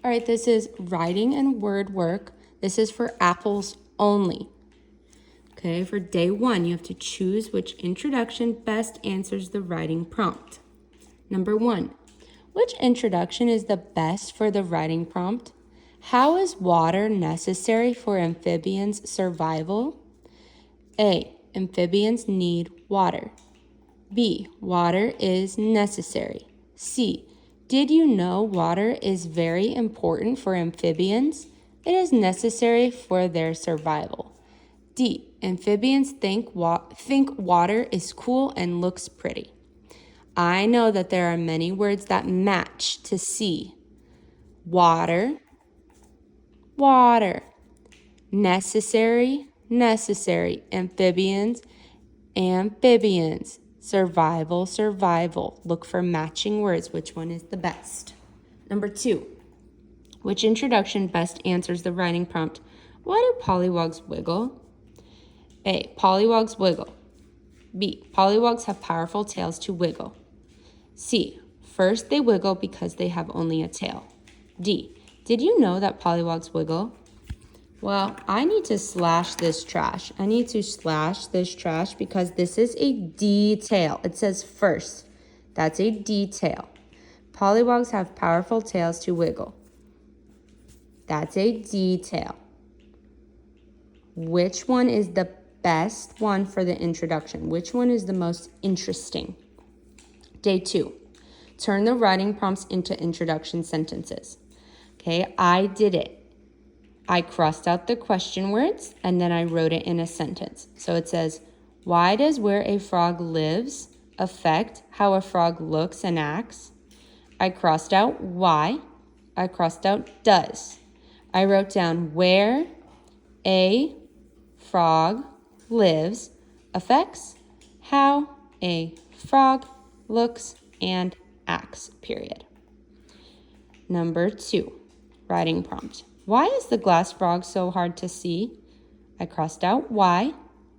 All right, this is writing and word work. This is for apples only. Okay, for day 1, you have to choose which introduction best answers the writing prompt. Number 1, which introduction is the best for the writing prompt? How is water necessary for amphibians' survival? A, amphibians need water. B, water is necessary. C, did you know water is very important for amphibians? It is necessary for their survival. D, amphibians think water is cool and looks pretty. I know that there are many words that match to C. Water, water. Necessary, necessary. Amphibians, amphibians. Survival, survival. Look for matching words. Which one is the best? Number 2, which introduction best answers the writing prompt? Why do pollywogs wiggle? A, pollywogs wiggle. B, pollywogs have powerful tails to wiggle. C, first they wiggle because they have only a tail. D, did you know that pollywogs wiggle? Well, I need to slash this trash. I need to slash this trash because this is a detail. It says first. That's a detail. Pollywogs have powerful tails to wiggle. That's a detail. Which one is the best one for the introduction? Which one is the most interesting? Day 2, turn the writing prompts into introduction sentences. Okay, I did it. I crossed out the question words and then I wrote it in a sentence. So it says, why does where a frog lives affect how a frog looks and acts? I crossed out why. I crossed out does. I wrote down where a frog lives affects how a frog looks and acts, period. Number 2, writing prompt. Why is the glass frog so hard to see? I crossed out why.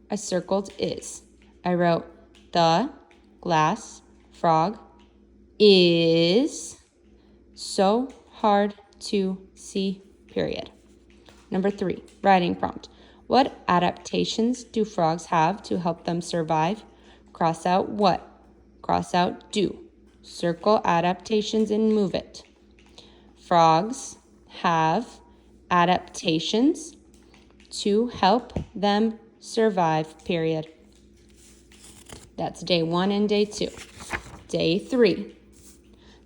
I circled is. I wrote the glass frog is so hard to see, period. Number 3, writing prompt. What adaptations do frogs have to help them survive? Cross out what. Cross out do. Circle adaptations and move it. Frogs have adaptations to help them survive, period. That's day 1 and day 2. Day 3.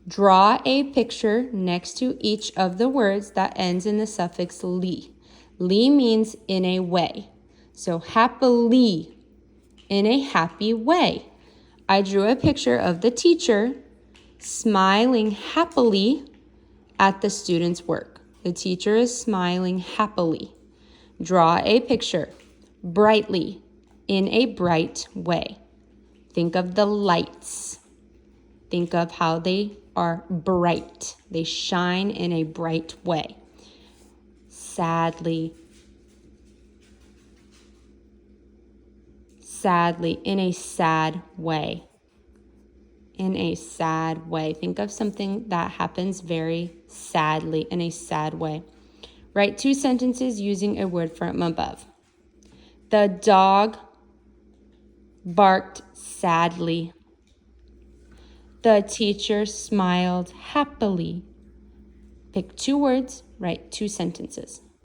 Draw a picture next to each of the words that ends in the suffix ly. Ly means in a way. So happily, in a happy way. I drew a picture of the teacher smiling happily at the student's work. The teacher is smiling happily. Draw a picture brightly, in a bright way. Think of the lights. Think of how they are bright. They shine in a bright way. Sadly, in a sad way. In a sad way. Think of something that happens very sadly, in a sad way. Write 2 sentences using a word from above. The dog barked sadly. The teacher smiled happily. Pick 2 words, write 2 sentences.